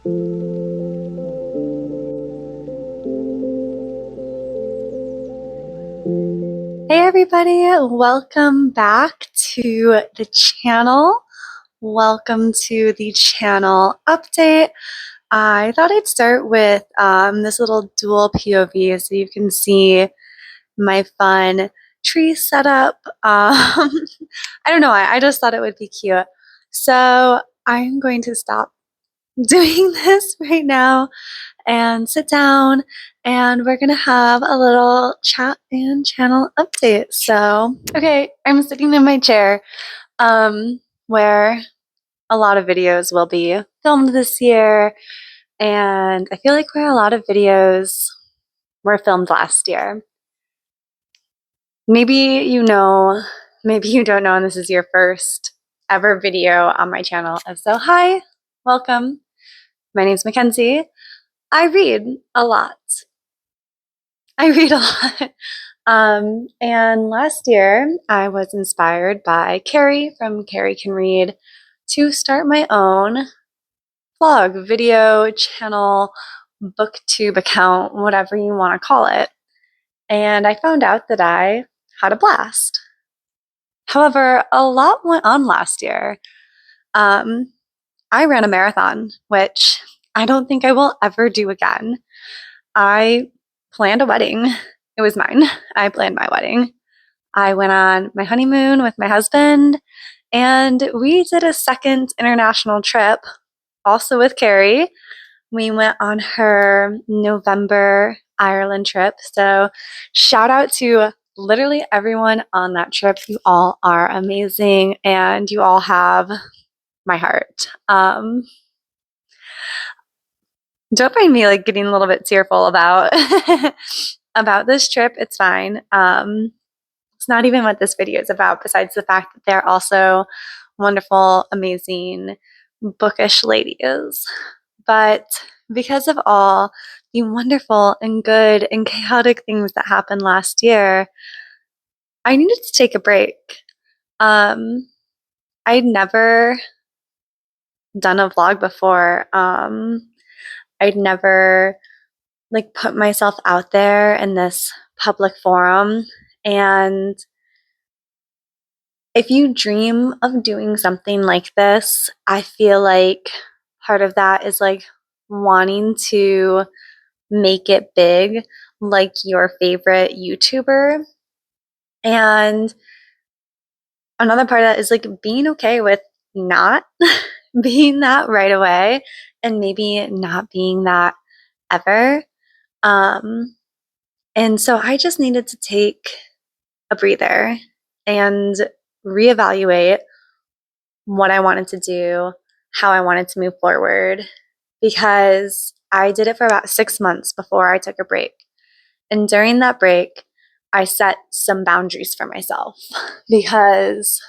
Hey everybody, welcome back to the channel. Welcome to the channel update. I thought I'd start with this little dual POV so you can see my fun tree setup. I don't know, I just thought it would be cute. So I'm going to stop doing this right now and sit down, and we're gonna have a little chat and channel update. So, okay, I'm sitting in my chair, where a lot of videos will be filmed this year, and I feel like where a lot of videos were filmed last year. Maybe you know, maybe you don't know, and this is your first ever video on my channel. So hi, welcome. My name's Mackenzie. I read a lot. I read a lot. And last year I was inspired by Carrie from Carrie Can Read to start my own vlog, video channel, booktube account, whatever you want to call it. And I found out that I had a blast. However, a lot went on last year. I ran a marathon, which I don't think I will ever do again. I planned a wedding. It was mine. I planned my wedding. I went on my honeymoon with my husband, and we did a second international trip, also with Carrie. We went on her November Ireland trip. So, shout out to literally everyone on that trip. You all are amazing, and you all have my heart. Don't mind me like getting a little bit tearful about about this trip. It's fine. It's not even what this video is about, besides the fact that they're also wonderful, amazing, bookish ladies. But because of all the wonderful and good and chaotic things that happened last year, I needed to take a break. I'd never done a vlog before. I'd never like put myself out there in this public forum. And if you dream of doing something like this, I feel like part of that is like wanting to make it big, like your favorite YouTuber. And another part of that is like being okay with not being that right away, and maybe not being that ever. And so I just needed to take a breather and reevaluate what I wanted to do, how I wanted to move forward, because I did it for about 6 months before I took a break. And during that break, I set some boundaries for myself because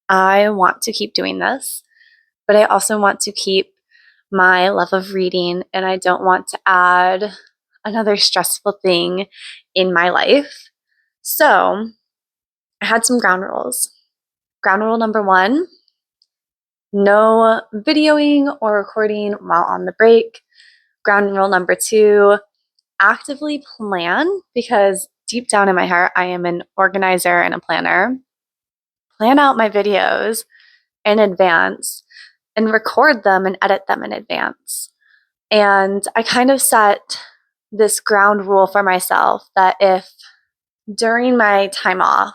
I want to keep doing this, but I also want to keep my love of reading, and I don't want to add another stressful thing in my life. So I had some ground rules. Ground rule number 1, no videoing or recording while on the break. Ground rule number 2, actively plan, because deep down in my heart, I am an organizer and a planner. Plan out my videos in advance and record them and edit them in advance. And I kind of set this ground rule for myself that if during my time off,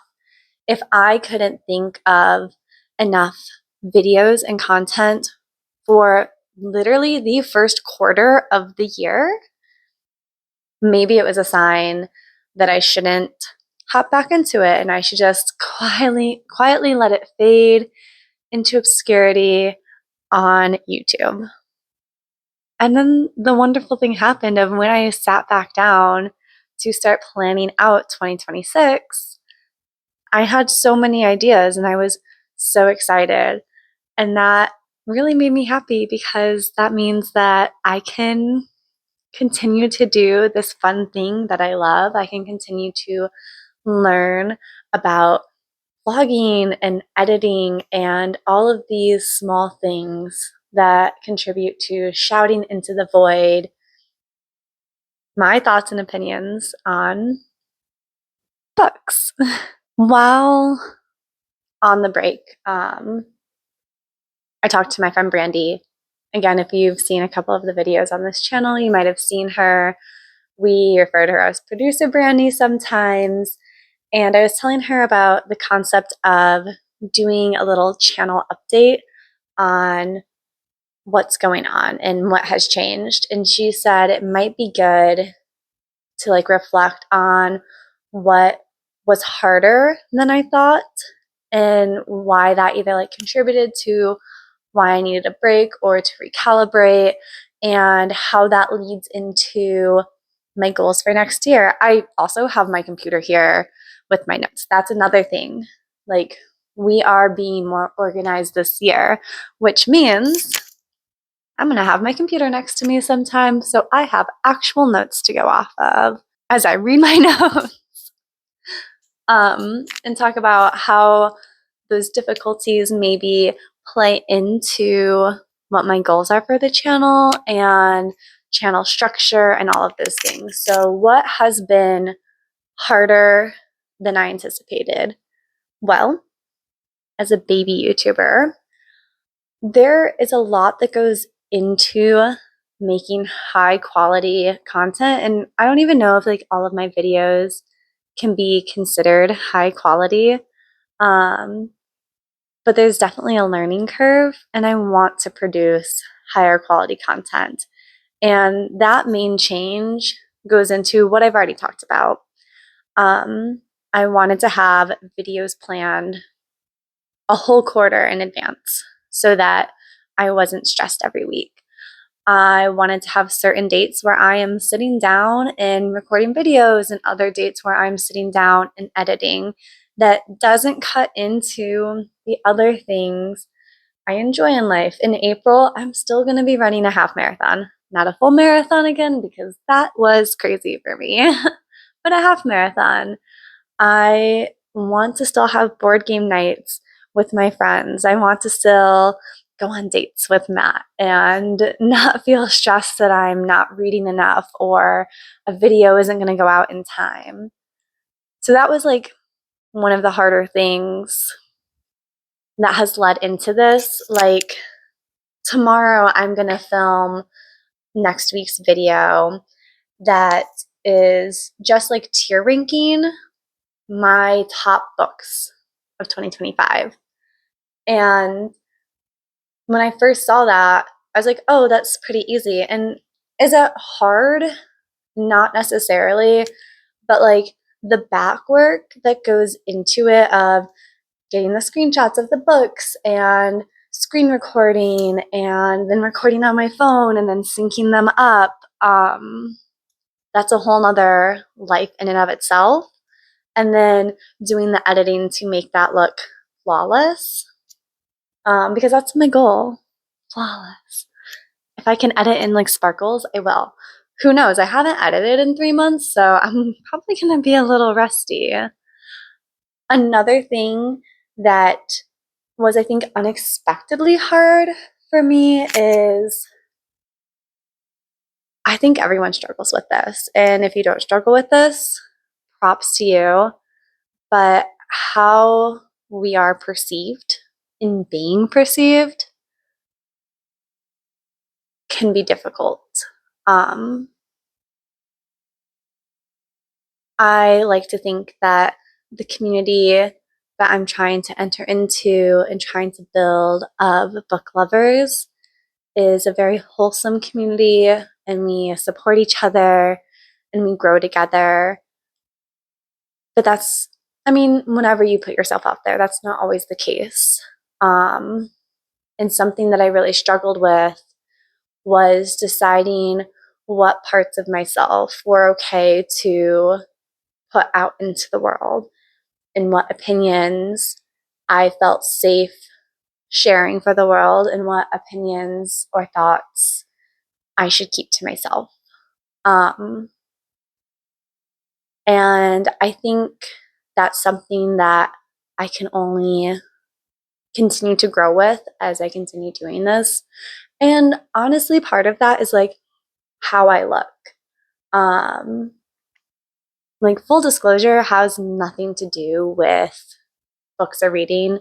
if I couldn't think of enough videos and content for literally the first quarter of the year, maybe it was a sign that I shouldn't hop back into it, and I should just quietly let it fade into obscurity on YouTube. And then the wonderful thing happened of when I sat back down to start planning out 2026, I had so many ideas and I was so excited. And that really made me happy, because that means that I can continue to do this fun thing that I love. I can continue to learn about vlogging and editing and all of these small things that contribute to shouting into the void my thoughts and opinions on books. While on the break, I talked to my friend Brandy. Again, if you've seen a couple of the videos on this channel, you might have seen her. We refer to her as producer Brandy sometimes. And I was telling her about the concept of doing a little channel update on what's going on and what has changed. And she said it might be good to like reflect on what was harder than I thought and why that either like contributed to why I needed a break or to recalibrate, and how that leads into my goals for next year. I also have my computer here with my notes. That's another thing. Like, we are being more organized this year, which means I'm going to have my computer next to me sometime so I have actual notes to go off of as I read my notes. And talk about how those difficulties maybe play into what my goals are for the channel and channel structure and all of those things. So what has been harder than I anticipated? Well, as a baby YouTuber, there is a lot that goes into making high quality content, and I don't even know if like all of my videos can be considered high quality. But there's definitely a learning curve, and I want to produce higher quality content. And that main change goes into what I've already talked about. I wanted to have videos planned a whole quarter in advance so that I wasn't stressed every week. I wanted to have certain dates where I am sitting down and recording videos, and other dates where I'm sitting down and editing that doesn't cut into the other things I enjoy in life. In April, I'm still going to be running a half marathon. Not a full marathon again, because that was crazy for me, but a half marathon. I want to still have board game nights with my friends. I want to still go on dates with Matt and not feel stressed that I'm not reading enough or a video isn't going to go out in time. So that was like one of the harder things that has led into this. Like, tomorrow I'm going to film next week's video that is just like tier ranking my top books of 2025. And when I first saw that, I was like, oh, that's pretty easy. And is it hard? Not necessarily, but like the back work that goes into it of getting the screenshots of the books and screen recording and then recording on my phone and then syncing them up, that's a whole nother life in and of itself. And then doing the editing to make that look flawless, because that's my goal. Flawless. If I can edit in like sparkles, I will. Who knows? I haven't edited in 3 months, so I'm probably going to be a little rusty. Another thing that was, I think, unexpectedly hard for me is, I think everyone struggles with this. And if you don't struggle with this, props to you. But how we are perceived in being perceived can be difficult. I like to think that the community that I'm trying to enter into and trying to build of book lovers is a very wholesome community, and we support each other and we grow together. But that's, I mean, whenever you put yourself out there, that's not always the case. And something that I really struggled with was deciding what parts of myself were okay to put out into the world and what opinions I felt safe sharing for the world and what opinions or thoughts I should keep to myself. And I think that's something that I can only continue to grow with as I continue doing this. And honestly, part of that is like how I look. Like full disclosure has nothing to do with books or reading,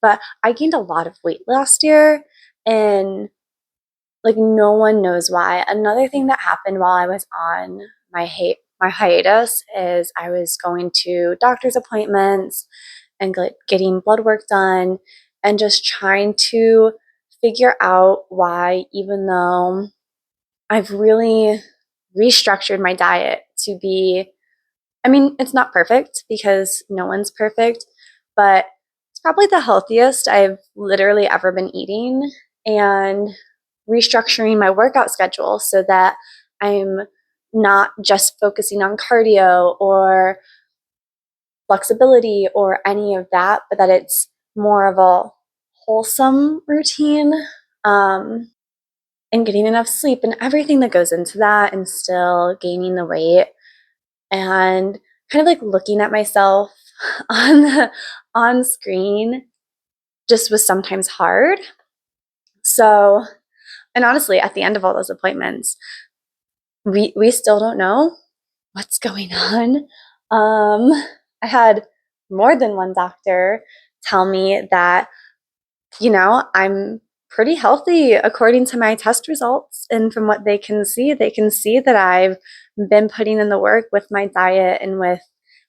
but I gained a lot of weight last year and like no one knows why. Another thing that happened while I was on my hiatus is I was going to doctor's appointments and getting blood work done and just trying to figure out why, even though I've really restructured my diet to be, I mean, it's not perfect because no one's perfect, but it's probably the healthiest I've literally ever been eating, and restructuring my workout schedule so that I'm not just focusing on cardio or flexibility or any of that, but that it's more of a wholesome routine, and getting enough sleep and everything that goes into that, and still gaining the weight, and kind of like looking at myself on screen just was sometimes hard. So, and honestly, at the end of all those appointments, we still don't know what's going on. I had more than one doctor tell me that, I'm pretty healthy according to my test results. And from what they can see that I've been putting in the work with my diet and with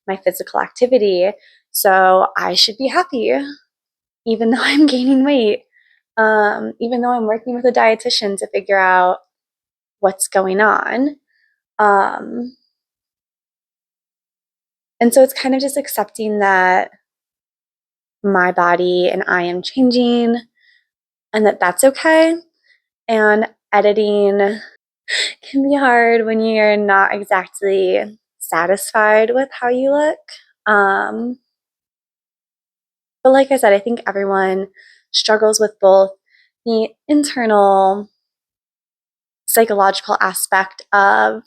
my physical activity. So I should be happy, even though I'm gaining weight, even though I'm working with a dietitian to figure out what's going on. And so it's kind of just accepting that my body and I am changing and that that's okay. And editing can be hard when you're not exactly satisfied with how you look. But like I said, I think everyone struggles with both the internal psychological aspect of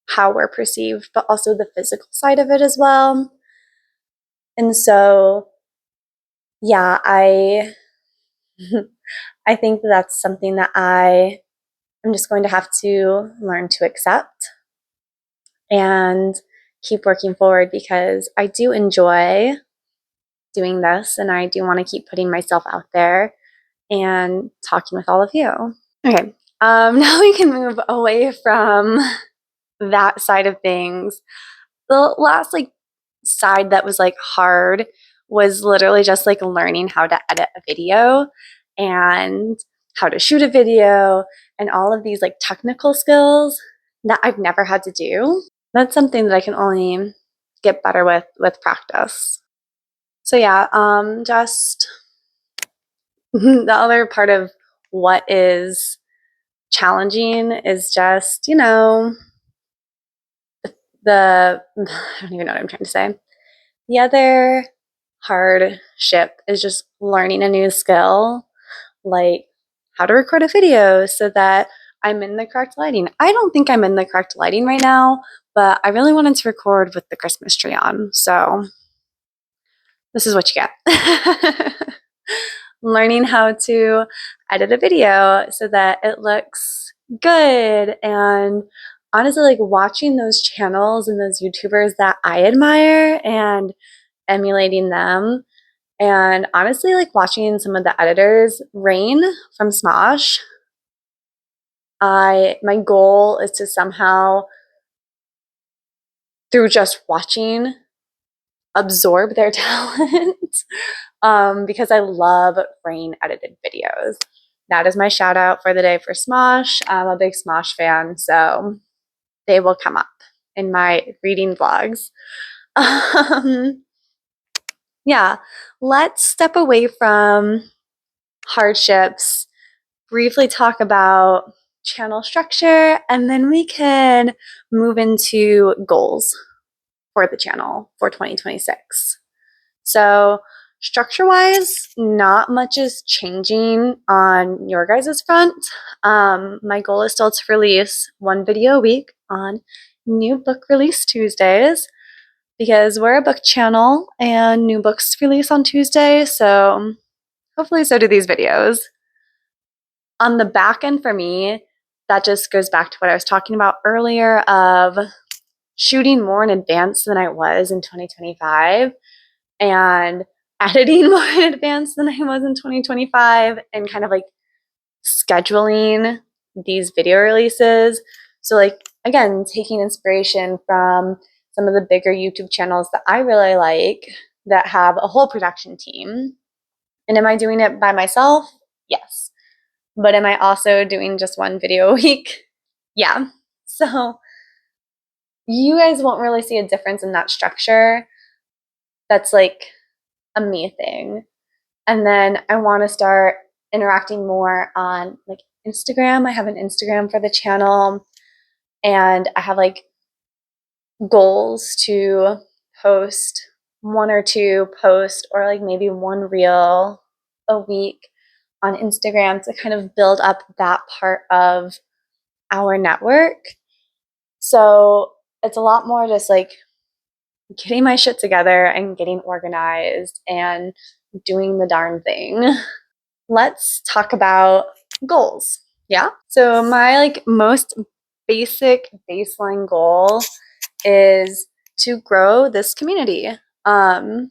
how we're perceived, but also the physical side of it as well. And so, yeah, I I think that's something that I'm just going to have to learn to accept and keep working forward, because I do enjoy doing this and I do want to keep putting myself out there and talking with all of you. Okay, now we can move away from that side of things. The last side that was hard was literally just learning how to edit a video and how to shoot a video and all of these technical skills that I've never had to do. That's something that I can only get better with practice. So yeah, just the other part of what is challenging is just, I don't even know what I'm trying to say. The other hardship is just learning a new skill, like how to record a video so that I'm in the correct lighting. I don't think I'm in the correct lighting right now, but I really wanted to record with the Christmas tree on. So this is what you get. Learning how to edit a video so that it looks good. And honestly, watching those channels and those YouTubers that I admire and emulating them. And honestly, watching some of the editors, Rayne from SMOSH, my goal is to somehow, through just watching, absorb their talent, because I love Rayne edited videos. That is my shout out for the day for SMOSH. I'm a big SMOSH fan, so they will come up in my reading vlogs. Yeah, let's step away from hardships, briefly talk about channel structure, and then we can move into goals for the channel for 2026. So structure-wise, not much is changing on your guys' front. My goal is still to release one video a week on New Book Release Tuesdays, because we're a book channel and new books release on Tuesday, so hopefully so do these videos. On the back end for me, that just goes back to what I was talking about earlier of shooting more in advance than I was in 2025 and editing more in advance than I was in 2025 and kind of like scheduling these video releases. So like, again, taking inspiration from some of the bigger YouTube channels that I really like that have a whole production team. And am I doing it by myself? Yes. But am I also doing just one video a week? Yeah. So you guys won't really see a difference in that structure. That's like a me thing. And then I want to start interacting more on like Instagram. I have an Instagram for the channel, and I have like goals to post 1 or 2 posts or like maybe 1 reel a week on Instagram to kind of build up that part of our network. So it's a lot more just like getting my shit together and getting organized and doing the darn thing. Let's talk about goals. Yeah. So my like most basic baseline goal is to grow this community. My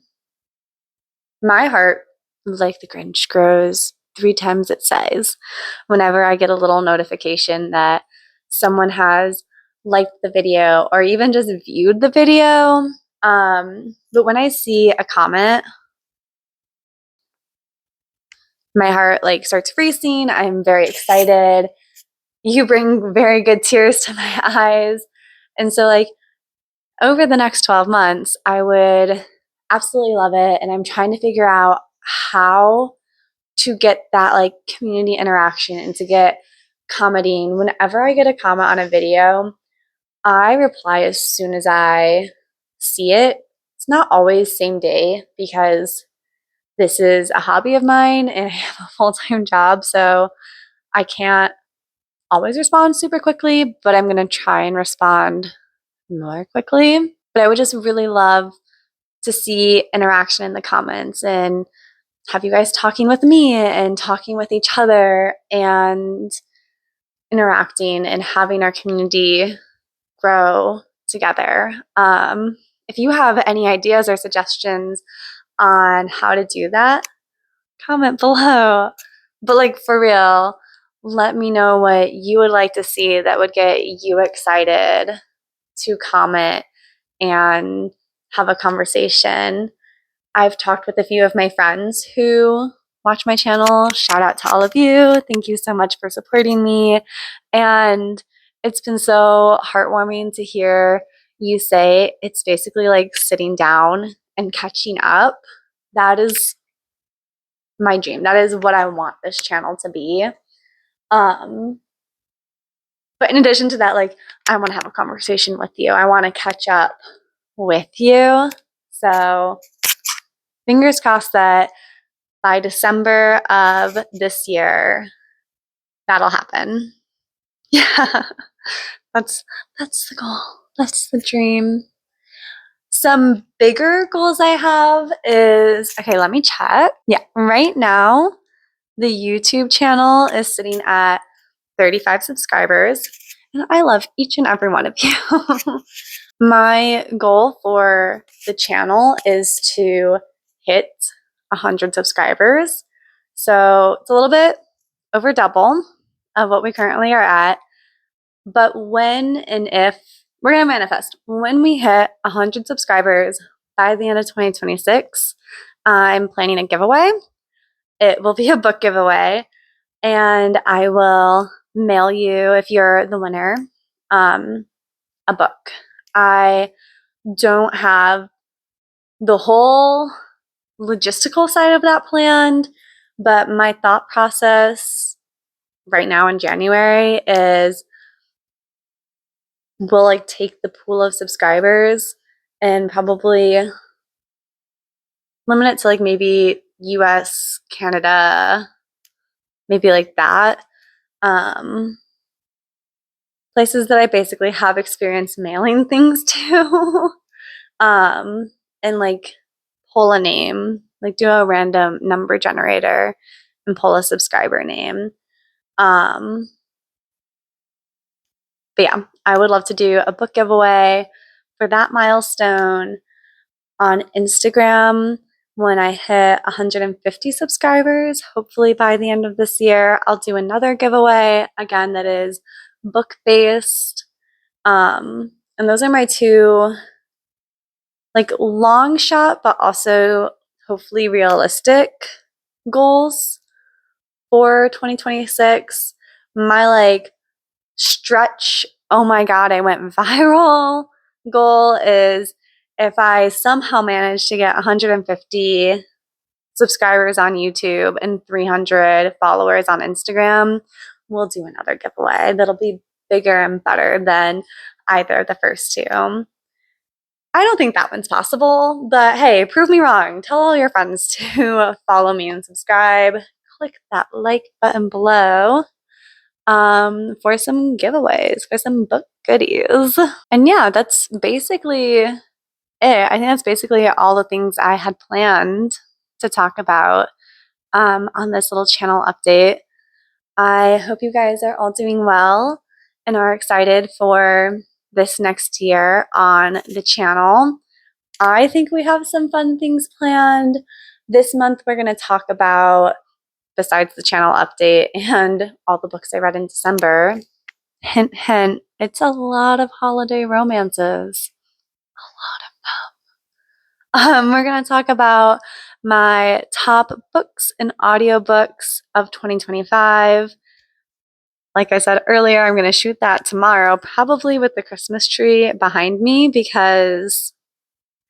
heart, like the Grinch, grows 3 times its size whenever I get a little notification that someone has liked the video or even just viewed the video. But when I see a comment, my heart like starts racing. I'm very excited. You bring very good tears to my eyes. And so like over the next 12 months, I would absolutely love it. And I'm trying to figure out how to get that like community interaction and to get commenting. Whenever I get a comment on a video, I reply as soon as I see it. It's not always same day because this is a hobby of mine and I have a full-time job, so I can't always respond super quickly, but I'm going to try and respond more quickly. But I would just really love to see interaction in the comments and have you guys talking with me and talking with each other and interacting and having our community grow together. If you have any ideas or suggestions on how to do that, comment below. But like for real, let me know what you would like to see that would get you excited to comment and have a conversation. I've talked with a few of my friends who watch my channel. Shout out to all of you. Thank you so much for supporting me. And it's been so heartwarming to hear you say it's basically like sitting down and catching up. That is my dream. That is what I want this channel to be. But in addition to that, like I want to have a conversation with you. I want to catch up with you. So fingers crossed that by December of this year, that'll happen. Yeah, that's the goal. That's the dream. Some bigger goals I have is, okay, let me check. Yeah, right now, the YouTube channel is sitting at 35 subscribers, and I love each and every one of you. My goal for the channel is to hit 100 subscribers. So it's a little bit over double of what we currently are at. But when and if we're going to manifest, when we hit 100 subscribers by the end of 2026, I'm planning a giveaway. It will be a book giveaway, and I will mail you, if you're the winner, a book. I don't have the whole logistical side of that planned, but my thought process right now in January is we'll like take the pool of subscribers and probably limit it to like maybe US, Canada, maybe like that. Places that I basically have experience mailing things to. and like pull a name, like do a random number generator and pull a subscriber name. But yeah, I would love to do a book giveaway for that milestone on Instagram when I hit 150 subscribers. Hopefully by the end of this year, I'll do another giveaway again that is book based. And those are my two like long shot, but also hopefully realistic goals for 2026. My like stretch, oh my God, I went viral goal is if I somehow manage to get 150 subscribers on YouTube and 300 followers on Instagram, we'll do another giveaway that'll be bigger and better than either of the first two. I don't think that one's possible, but hey, prove me wrong. Tell all your friends to follow me and subscribe. Click that like button below for some giveaways, for some book goodies. And yeah, that's basically it. I think that's basically all the things I had planned to talk about on this little channel update. I hope you guys are all doing well and are excited for this next year on the channel. I think we have some fun things planned. This month we're going to talk about, besides the channel update and all the books I read in December, hint, hint, it's a lot of holiday romances. We're going to talk about my top books and audiobooks of 2025. Like I said earlier, I'm going to shoot that tomorrow, probably with the Christmas tree behind me because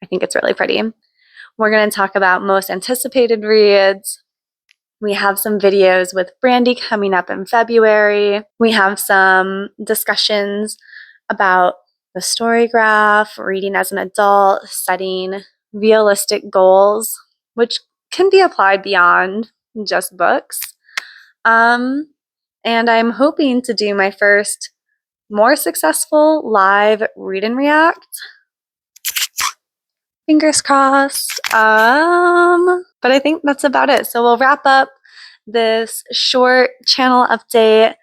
I think it's really pretty. We're going to talk about most anticipated reads. We have some videos with Brandy coming up in February. We have some discussions about the StoryGraph, reading as an adult, setting realistic goals, which can be applied beyond just books. And I'm hoping to do my first more successful live read and react. Fingers crossed. But I think that's about it. So we'll wrap up this short channel update.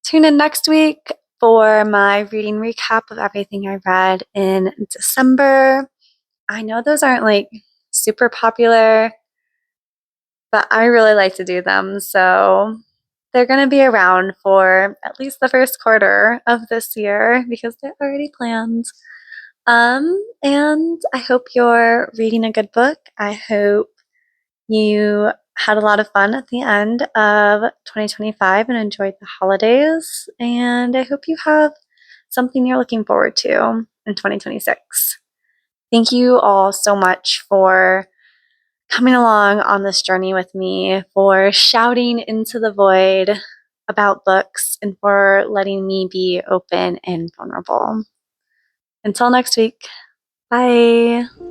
Tune in next week for my reading recap of everything I read in December. I know those aren't like super popular, but I really like to do them. So they're going to be around for at least the first quarter of this year because they're already planned. And I hope you're reading a good book. I hope you had a lot of fun at the end of 2025 and enjoyed the holidays. And I hope you have something you're looking forward to in 2026. Thank you all so much for coming along on this journey with me, for shouting into the void about books, and for letting me be open and vulnerable. Until next week, bye.